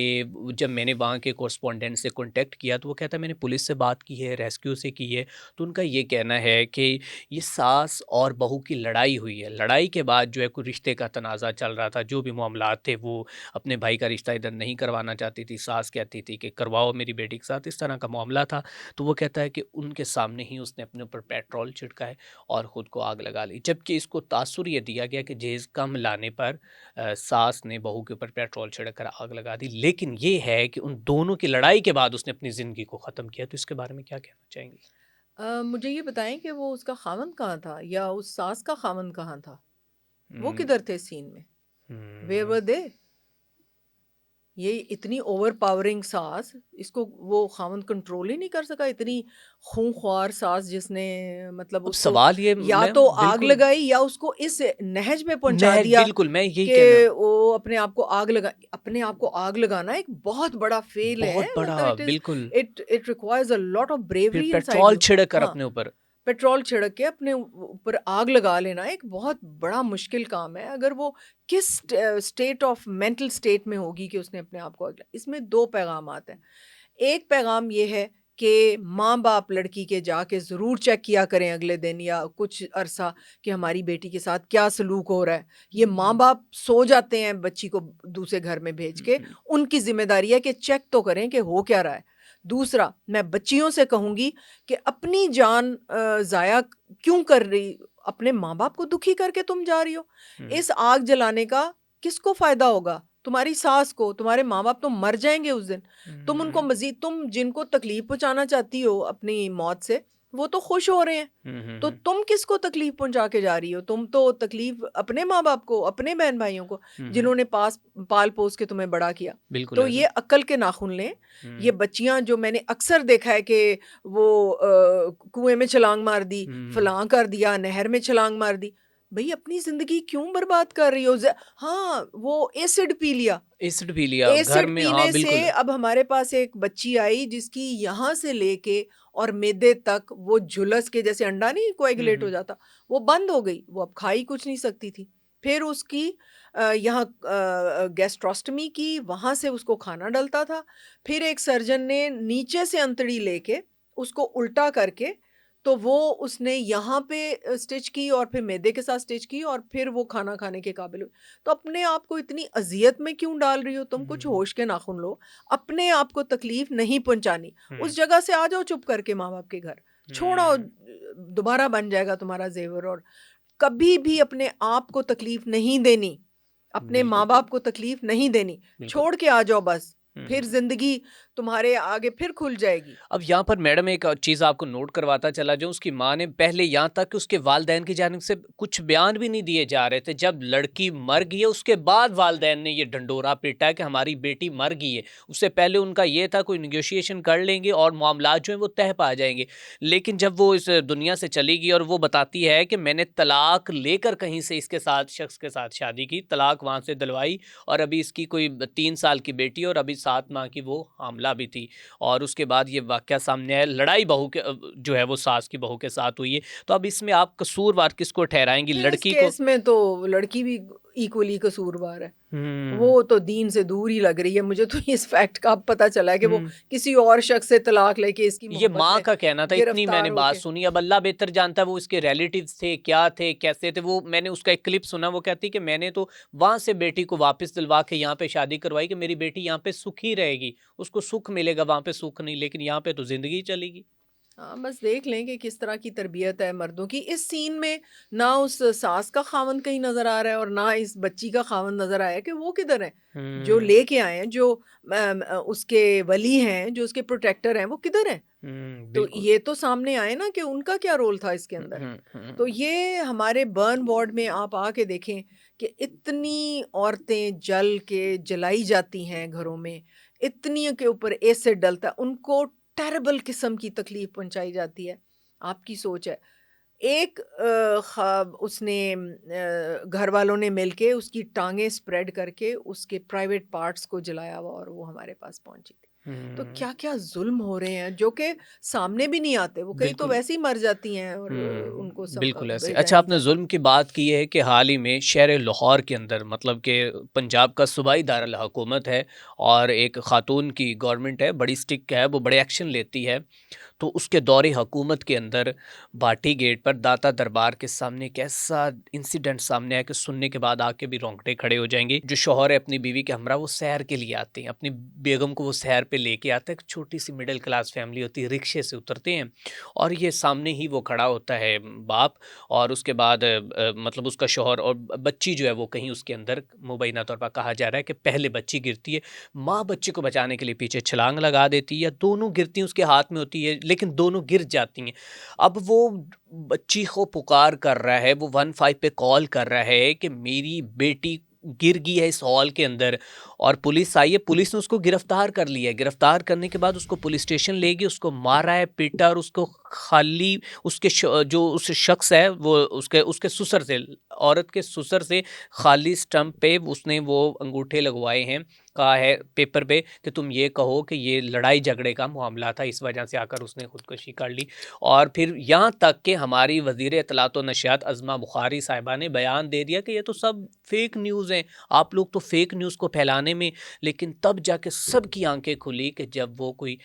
जब मैंने वहाँ के कॉरेस्पॉन्डेंट से कॉन्टैक्ट किया तो वो कहता है मैंने पुलिस से बात की है, रेस्क्यू से की है। तो उनका ये कहना है कि ये सास और बहू की लड़ाई हुई है। लड़ाई के बाद जो है कोई रिश्ते का तनाज़ा चल रहा था, जो भी मामलात थे वो अपने भाई का रिश्ता इधर नहीं करवाना चाहती थी। सास कहती थी कि करवाओ मेरी बेटी के साथ, इस तरह का मामला था। तो वो कहता है कि उनके सामने ही उसने अपने ऊपर पेट्रोल छिड़का है और ख़ुद को आग लगा ली। जबकि इसको तासुर ये दिया गया कि जहेज़ कम लाने पर सास ने बहू के ऊपर पेट्रोल छिड़क कर आग लगा दी। लेकिन ये है कि उन दोनों की लड़ाई के बाद उसने अपनी ज़िंदगी को ख़त्म किया। तो इसके बारे में क्या कहना चाहेंगी? मुझे ये बताएं कि वो उसका खामन कहाँ था या उस सास का खामन कहाँ था? वो हुँ, किधर थे सीन में? वेयर हुँ। वर दे? ये इतनी ओवरपावरिंग सास, इसको वो खामन कंट्रोल ही नहीं कर सका। इतनी खूंखार सास जिसने मतलब अब उसको सवाल ये या मैं तो आग बिल्कुल लगाई या उसको इस नहज में पहुंचा नहज दिया बिल्कुल मैं यही कि कहना वो अपने आप को आग लगाना एक बहुत बड़ा फेल है। बहुत बड़ा मतलब बिल्कुल। It requires a lot of फिर ब्रेवरी इनसाइड पेट्रोल यू। छिड़क कर हाँ, अपने ऊपर। पेट्रोल छिड़क के अपने ऊपर आग लगा लेना एक बहुत बड़ा मुश्किल काम है। अगर वो किस स्टेट ऑफ मेंटल स्टेट में होगी कि उसने अपने आप को इसमें दो पैगाम आते हैं। एक पैगाम ये है कि माँ बाप लड़की के जाके ज़रूर चेक किया करें अगले दिन या कुछ अरसा कि हमारी बेटी के साथ क्या सलूक हो रहा है। ये माँ हुँ, बाप सो जाते हैं बच्ची को दूसरे घर में भेज हुँ, के। हुँ, उनकी जिम्मेदारी है कि चेक तो करें कि हो क्या रहा है। दूसरा, मैं बच्चियों से कहूँगी कि अपनी जान ज़ाया क्यों कर रही, अपने माँ-बाप को दुखी करके तुम जा रही हो? हुँ, इस आग जलाने का किसको फ़ायदा होगा? तुम्हारी सास को, तुम्हारे माँ-बाप तो मर जाएँगे उस दिन। हुँ, तुम जिनको तकलीफ़ पहुँचाना चाहती हो अपनी मौत से, वो तो खुश हो रहे हैं। हुँ, हुँ, तो हुँ, तुम किसको तकलीफ़ पहुँचा के जा रही हो? तुम तो तकलीफ़ अपने माँ-बाप को, अपने बहन-भाइयों को, हुँ, हुँ। जिन्होंने पाल-पोस के तुम्हें बड़ा किया। बिल्कुल तो ऐसा। ये अक्ल के नाखून लें। ये हुँ, बच्चियाँ जो मैंने अक्सर देखा है कि वो कुएँ में छलांग मार दी, हुँ। फलाँ कर दिया, नहर में छलांग मार दी। भई अपनी ज़िंदगी क्यों बर्बाद कर रही हो? हाँ, वो एसिड पी लिया। एसिड पी लिया घर एसिड में हाँ, पीने से बिल्कुल। अब हमारे पास एक बच्ची आई जिसकी यहाँ से लेके और मैदे तक वो झुलस के जैसे अंडा नहीं हुँ, कोएगुलेट हो हुँ। जाता, वो बंद हो गई। वो अब खा ही कुछ नहीं सकती थी। फिर उसकी यहाँ गैस्ट्रोस्टमी की, वहाँ से उसको खाना डलता था। फिर एक सर्जन ने नीचे से अंतड़ी लेके उसको उल्टा करके तो वो उसने यहाँ पे स्टिच की और फिर मैदे के साथ स्टिच की और फिर वो खाना खाने के काबिल हुई। तो अपने आप को इतनी अज़ियत में क्यों डाल रही हो तुम? कुछ हुँ, होश के नाखुन लो। अपने आप को तकलीफ़ नहीं पहुँचानी। हुँ, उस जगह से आ जाओ चुप करके माँ-बाप के घर। छोड़ आओ, हुँ। दोबारा बन जाएगा तुम्हारा ज़ेवर। और कभी भी अपने आप को तकलीफ़ नहीं देनी। अपने बिल्कुल, माँ-बाप को तकलीफ़ नहीं देनी। बिल्कुल। छोड़ के आ जाओ बस। फिर हम्म। ज़िंदगी तुम्हारे आगे फिर खुल जाएगी। अब यहाँ पर मैडम एक चीज़ आपको नोट करवाता चला जाऊँ, उसकी माँ ने पहले यहाँ तक कि उसके वालिदैन की जानिब से कुछ बयान भी नहीं दिए जा रहे थे। जब लड़की मर गई है, उसके बाद वालिदैन ने ये ढंढोरा पीटा है कि हमारी बेटी मर गई है। उससे पहले उनका ये था कोई नेगोशिएशन कर लेंगे और मामलात जो हैं वो तह पा जाएँगे। लेकिन जब वो इस दुनिया से चली गई और वो बताती है कि मैंने तलाक लेकर कहीं से इसके साथ शख्स के साथ शादी की, तलाक वहाँ से दिलवाई और अभी इसकी कोई 3 साल की बेटी और अभी 7 माह की वो हामिला भी थी। और उसके बाद ये वाक़या सामने आया, लड़ाई बहू के जो है वो सास की बहू के साथ हुई है। तो अब इसमें आप कसूरवार किसको ठहराएँगी? फिर इस लड़की को? केस में तो लड़की भी इक्वली कसूरवार है। हुँ, वो तो दीन से दूर ही लग रही है। मुझे तो इस फैक्ट का अब पता चला है कि वो हुँ। किसी और शख्स से तलाक लेके इसकी ये मोहब्बत माँ में का कहना था, इतनी मैंने गिरफ्तार बात होके। सुनी। अब अल्लाह बेहतर जानता है वो इसके रिलेटिव्स थे, क्या थे, कैसे थे। वो मैंने उसका एक क्लिप सुना, वो कहती कि मैंने तो वहाँ से बेटी को वापस दिलवा के यहाँ पे शादी करवाई कि मेरी बेटी यहाँ पे सुखी रहेगी, उसको सुख मिलेगा, वहाँ पे सुख नहीं, लेकिन यहाँ पे तो ज़िंदगी चलेगी। हाँ, बस देख लें कि किस तरह की तरबियत है मर्दों की। इस सीन में ना उस सास का ख़ावंद कहीं नज़र आ रहा है और ना इस बच्ची का ख़ावंद नज़र आया कि वो किधर है? जो हुँ, लेके आए हैं, जो उसके वली हैं, जो उसके प्रोटेक्टर हैं, वो किधर हैं? तो बिल्कुल। ये तो सामने आए ना कि उनका क्या रोल था इसके हुँ, अंदर। हुँ, हुँ। तो ये हमारे बर्न वार्ड में आप आके देखें कि इतनी औरतें जल के जलाई जाती हैं घरों में, इतनी के ऊपर एसिड डलता है, उनको टेरेबल किस्म की तकलीफ पहुंचाई जाती है। आपकी सोच है। एक उसने घर वालों ने मिलके उसकी टांगें स्प्रेड करके उसके प्राइवेट पार्ट्स को जलाया हुआ और वो हमारे पास पहुंची थी। तो हुँ, क्या-क्या ज़ुल्म हो रहे हैं जो कि सामने भी नहीं आते। वो कई तो बिल्कुल। वैसे ही मर जाती हैं और उनको बिल्कुल ऐसे। भेजा अच्छा, नहीं आपने जाता। ज़ुल्म की बात की है कि हाल ही में शहर लाहौर के अंदर मतलब कि पंजाब का सूबाई दारुल हुकूमत है और एक ख़ातून की गवर्नमेंट है, बड़ी स्टिक है, वो बड़े एक्शन लेती है। तो उसके दौरे हुकूमत के अंदर भाटी गेट पर दाता दरबार के सामने एक ऐसा इंसिडेंट सामने आया कि सुनने के बाद आके भी रोंगटे खड़े हो जाएंगे। जो शौहर है अपनी बीवी के हमरा वो सैर के लिए आते हैं, अपनी बेगम को वो सैर पे लेके आता है। एक छोटी सी मिडिल क्लास फैमिली होती है, रिक्शे से उतरते हैं और ये सामने ही वो खड़ा होता है बाप। और उसके बाद मतलब उसका शौहर और बच्ची जो है वो कहीं उसके अंदर मुबैना तौर पर कहा जा रहा है कि पहले बच्ची गिरती है, माँ बच्चे को बचाने के लिए पीछे छलांग लगा देती है या दोनों गिरती हैं, उसके हाथ में होती है लेकिन दोनों गिर जाती हैं। अब वो बच्ची को पुकार कर रहा है, वो 15 पे कॉल कर रहा है कि मेरी बेटी गिर गई है इस हॉल के अंदर और पुलिस आई है। पुलिस ने उसको गिरफ्तार कर लिया है। गिरफ्तार करने के बाद उसको पुलिस स्टेशन ले गई, उसको मारा है, पीटा और उसको खाली उसके जो उस शख्स है वो उसके उसके ससुर से, औरत के ससुर से खाली स्टंप पे उसने वो अंगूठे लगवाए हैं। कहा है पेपर पे कि तुम ये कहो कि ये लड़ाई झगड़े का मामला था, इस वजह से आकर उसने खुदकुशी कर ली। और फिर यहाँ तक कि हमारी वज़ीर इत्तलात व नशियात अज़मा बुखारी साहिबा ने बयान दे दिया कि ये तो सब फेक न्यूज़ हैं, आप लोग तो फेक न्यूज़ को फैलाने में। लेकिन तब जाके सबकी आंखें खुली कि जब वो कोई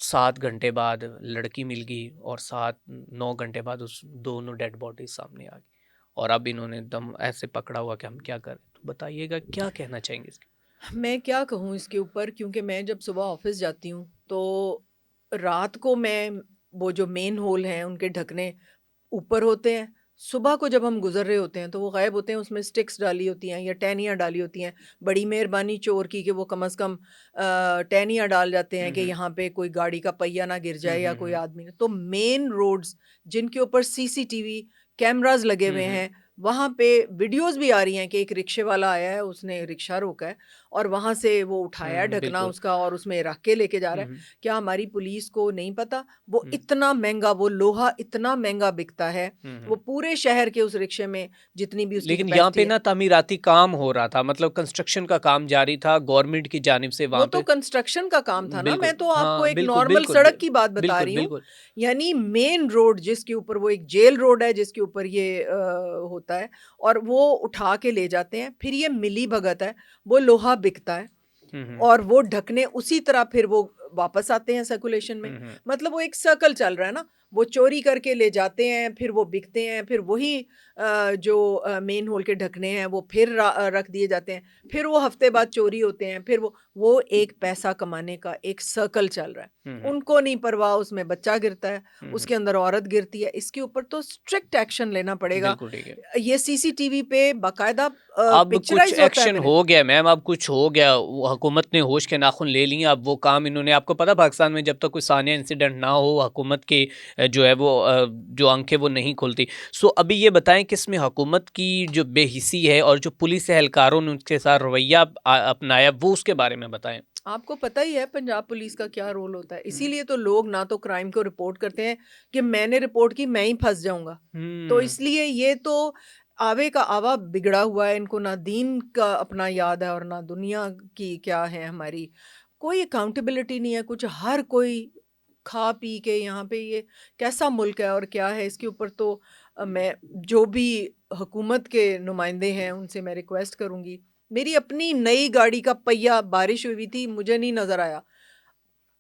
7 घंटे बाद लड़की मिल गई और 7-9 घंटे बाद उस दोनों डेड बॉडी सामने आ गई और अब इन्होंने दम ऐसे पकड़ा हुआ कि हम क्या करें। तो बताइएगा क्या कहना चाहेंगे इसके? मैं क्या कहूँ इसके ऊपर, क्योंकि मैं जब सुबह ऑफिस जाती हूँ तो रात को मैं वो जो मेन होल हैं उनके ढकने ऊपर होते हैं। सुबह को जब हम गुजर रहे होते हैं तो वो गायब होते हैं, उसमें स्टिक्स डाली होती हैं या टहनियाँ डाली होती हैं। बड़ी मेहरबानी चोर की कि वो कम से कम टहनियाँ डाल जाते हैं हुँ, कि हुँ। यहाँ पे कोई गाड़ी का पहिया ना गिर हुँ, जाए या हुँ, कोई हुँ। आदमी ना। तो मेन रोड्स जिनके ऊपर सीसीटीवी कैमरास लगे हुँ, हुए हुँ। हैं, वहाँ पे वीडियोस भी आ रही हैं कि एक रिक्शे वाला आया है, उसने रिक्शा रोका है और वहाँ से वो उठाया है हुँ, ढकना बिल्कुल। उसका और उसमें रख के लेके जा हुँ, रहा है। हुँ। क्या हमारी पुलिस को नहीं पता? वो हुँ, इतना महंगा, वो लोहा इतना महंगा बिकता है। हुँ, वो हुँ। पूरे शहर के उस रिक्शे में जितनी भी उसकी लेकिन यहाँ कैपेसिटी पे है, ना तामीराती काम हो रहा था, मतलब कंस्ट्रक्शन का काम जारी था गवर्नमेंट की जानिब से वो वहाँ तो पे। कंस्ट्रक्शन का काम था ना। बिल्कुल, मैं तो आपको हाँ, एक बिल्कुल, नॉर्मल बिल्कुल, सड़क की बात बता बिल्कुल, रही हूँ। बिल्कुल। यानी मेन रोड जिसके ऊपर, वो एक जेल रोड है जिसके ऊपर ये होता है और वो उठा के ले जाते हैं। फिर ये मिली भगत है, वो लोहा बिकता है हुँ, हुँ। और वो ढकने उसी तरह फिर वो वापस आते हैं सर्कुलेशन में। हम्म। मतलब वो एक सर्कल चल रहा है ना, वो चोरी करके ले जाते हैं, फिर वो बिकते हैं, फिर वही जो मेन होल के ढकने हैं वो फिर रख दिए जाते हैं, फिर वो हफ्ते बाद चोरी होते हैं, फिर वो एक पैसा कमाने का एक सर्कल चल रहा है। हम्म। उनको नहीं परवाह, उसमें बच्चा गिरता है, हम्म। उसके अंदर औरत गिरती है। इसके ऊपर तो स्ट्रिक्ट एक्शन लेना पड़ेगा। बिल्कुल ठीक है। ये सीसीटीवी पे बाकायदा अब कुछ पिक्चराइज होता है एक्शन मेरे। हो गया मैम, अब कुछ हो गया, वो हुकूमत ने होश के नाखून ले लिए। अब वो काम इन्होंने, आपको पता पाकिस्तान में जब तक कोई सानिया इंसिडेंट ना हो हुकूमत की जो है वो जो आंखें वो नहीं खुलती। सो अभी ये बताएं कि इसमें हुकूमत की जो बेहिसी है और जो पुलिस एहलकारों ने उनके साथ रवैया अपनाया, वो उसके बारे में बताएं। आपको पता ही है पंजाब पुलिस का क्या रोल होता है, हम्म। इसीलिए तो लोग ना तो क्राइम को रिपोर्ट करते हैं कि मैंने रिपोर्ट की मैं ही फंस जाऊंगा। तो हम्म। इसलिए ये तो आवे का आवा बिगड़ा हुआ है, इनको ना दीन का अपना याद है और ना दुनिया की क्या है हमारी। कोई अकाउंटेबिलिटी नहीं है कुछ, हर कोई खा पी के यहाँ पे, ये कैसा मुल्क है और क्या है इसके ऊपर तो मैं जो भी हुकूमत के नुमाइंदे हैं उनसे मैं रिक्वेस्ट करूँगी। मेरी अपनी नई गाड़ी का पहिया बारिश हुई थी, मुझे नहीं नज़र आया।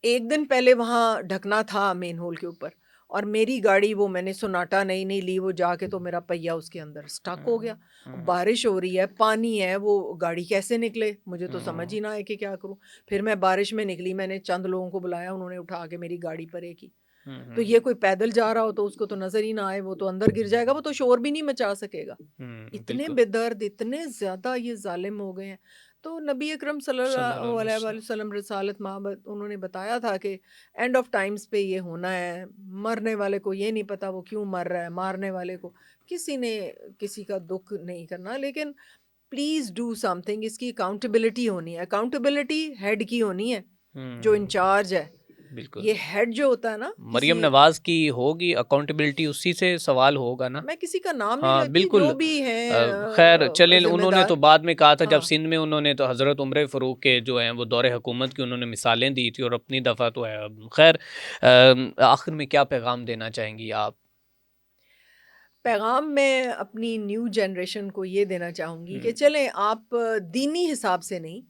1 दिन पहले वहाँ ढकना था मेन होल के ऊपर, और मेरी गाड़ी वो मैंने सोनाटा नई-नई ली, वो जाके तो मेरा पहिया उसके अंदर स्टक हो गया। अब हम्म। बारिश हो रही है, पानी है, वो गाड़ी कैसे निकले? मुझे तो समझ हम्म। ही ना आए कि क्या करूँ? फिर मैं बारिश में निकली, मैंने चंद लोगों को बुलाया, उन्होंने उठा के मेरी गाड़ी परे की। तो ये कोई पैदल जा रहा हो तो उसको तो नज़र ही ना आए, वो तो अंदर गिर जाएगा, वो तो शोर भी नहीं मचा सकेगा। इतने बिल्कुल। बेदर्द, इतने ज़्यादा ये ज़ालिम हो गए हैं। तो नबी अकरम सल्लल्लाहु सल्लल्लाहु अलैहि अलैहि वसल्लम। वसल्लम रिसालत मोहब्बत उन्होंने बताया था कि एंड ऑफ टाइम्स पे ये होना है। मरने वाले को ये नहीं पता वो क्यों मर रहा है, मारने वाले को किसी ने किसी का दुख नहीं करना, लेकिन प्लीज़ डू समथिंग। इसकी अकाउंटेबिलिटी होनी है, अकाउंटेबिलिटी हेड की होनी है, जो हम्म। इंचार्ज है। बिल्कुल। ये हेड जो होता है ना मरियम किसी, नवाज़ की होगी अकाउंटेबिलिटी, उसी से सवाल होगा ना? मैं किसी का नाम नहीं हाँ, लेती, बिल्कुल। जो भी हैं खैर चलें, उन्होंने तो ज़िम्मेदार। बाद में कहा था जब हाँ। सिंध में उन्होंने तो हज़रत उमर फ़ारूक के जो हैं वो दौरे हुकूमत की उन्होंने मिसालें दी थी, और अपनी दफ़ा तो है अब। खैर आखिर में क्या पैगाम देना चाहेंगी आप? पैगाम मैं अपनी न्यू जनरेशन को ये देना चाहूँगी कि हुँ। चलें आप दीनी हिसाब से नहीं,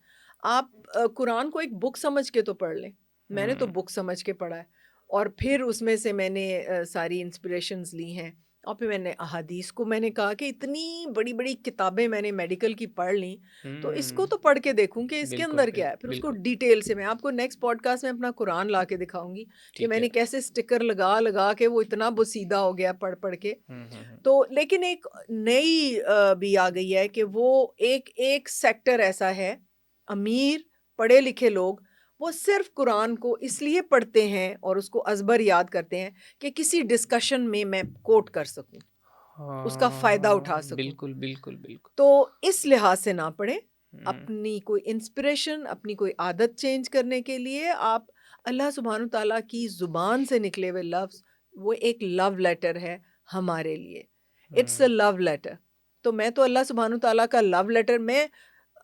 आप कुरान को एक बुक समझ के तो पढ़ लें। मैंने तो हुँ। बुक समझ के पढ़ा है, और फिर उसमें से मैंने सारी इंस्पिरेशंस ली हैं, और फिर मैंने अहादीस को, मैंने कहा कि इतनी बड़ी-बड़ी किताबें मैंने मेडिकल की पढ़ लीं, तो इसको हुँ। तो पढ़ के देखूँ कि इसके बिल्कुल, अंदर क्या है। फिर उसको बिल्कुल। डिटेल से मैं आपको नेक्स्ट पॉडकास्ट में अपना कुरान ला के दिखाऊँगी कि ठीक है। मैंने कैसे स्टिकर लगा-लगा के वो इतना बोसीदा हो गया पढ़-पढ़ के। हुँ। तो लेकिन एक नई भी आ गई है कि वो एक एक सेक्टर ऐसा है, अमीर पढ़े लिखे लोग, वो सिर्फ कुरान को इसलिए पढ़ते हैं और उसको अज़बर याद करते हैं कि किसी डिस्कशन में मैं कोट कर सकूं, उसका फ़ायदा उठा हाँ, सकूं। बिल्कुल, बिल्कुल, बिल्कुल। तो इस लिहाज से ना पढ़ें। हुँ। अपनी कोई इंस्पिरेशन, अपनी कोई आदत चेंज करने के लिए आप अल्लाह सुब्हानहू तआला की ज़ुबान से निकले हुए लफ्ज़, वो एक लव लेटर है हमारे लिए। It's a hmm. Love letter. तो मैं तो अल्लाह सुब्हानहू तआला का लव लेटर, मैं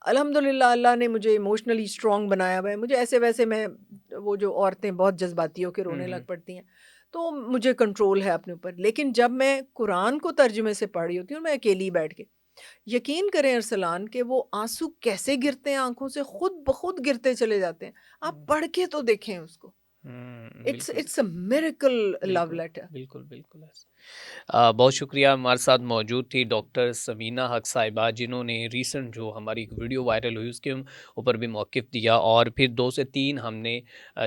अल्हम्दुलिल्लाह अल्लाह ने मुझे इमोशनली स्ट्रॉन्ग बनाया हुआ है। मुझे ऐसे-वैसे मैं, वो जो औरतें बहुत जज़्बाती होके हुँ, रोने हुँ। लग पड़ती हैं, तो मुझे कंट्रोल है अपने ऊपर। लेकिन जब मैं कुरान को तर्जुमे से पढ़ रही होती हूँ, मैं अकेली बैठ के, यकीन करें अरसलान कि वो आँसू कैसे गिरते हैं आँखों से, खुद ब खुद गिरते चले जाते हैं। आप पढ़ के तो देखें उसको। इट्स बिल्कुल। इट्स अ मिरेकल लव बिल्कुल, लेटर। बिल्कुल, बिल्कुल ऐसे। बहुत शुक्रिया, हमारे साथ मौजूद थी डॉक्टर समीना हक साहिबा, जिन्होंने रीसेंट जो हमारी एक वीडियो वायरल हुई उसके ऊपर भी मौक़िफ़ दिया, और फिर 2 से 3 हमने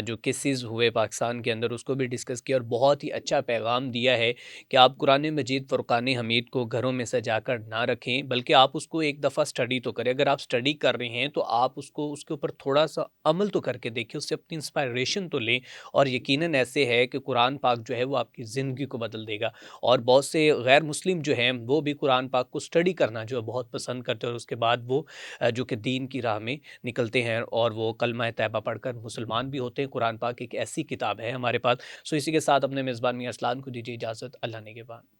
जो केसेस हुए पाकिस्तान के अंदर उसको भी डिस्कस किया, और बहुत ही अच्छा पैगाम दिया है कि आप कुरान मजीद फ़ुरक़ान हमीद को घरों में सजाकर ना रखें, बल्कि आप उसको एक दफ़ा स्टडी तो करें। अगर आप स्टडी कर रहे हैं तो आप उसको उसके ऊपर थोड़ा-सा अमल तो करके देखिए, उससे अपनी इंस्पायरेशन तो लें, और यकीनन ऐसे है कि कुरान पाक जो है वो आपकी ज़िंदगी को बदल देगा। और बहुत से गैर मुस्लिम जो हैं वो भी कुरान पाक को स्टडी करना जो है बहुत पसंद करते हैं, और उसके बाद वो जो कि दीन की राह में निकलते हैं, और वो कलमा तैयबा पढ़कर मुसलमान भी होते हैं। कुरान पाक एक ऐसी किताब है हमारे पास। सो इसी के साथ अपने मेज़बान मियां अरसलान को दीजिए इजाज़त। अल्लाह ने के बाद।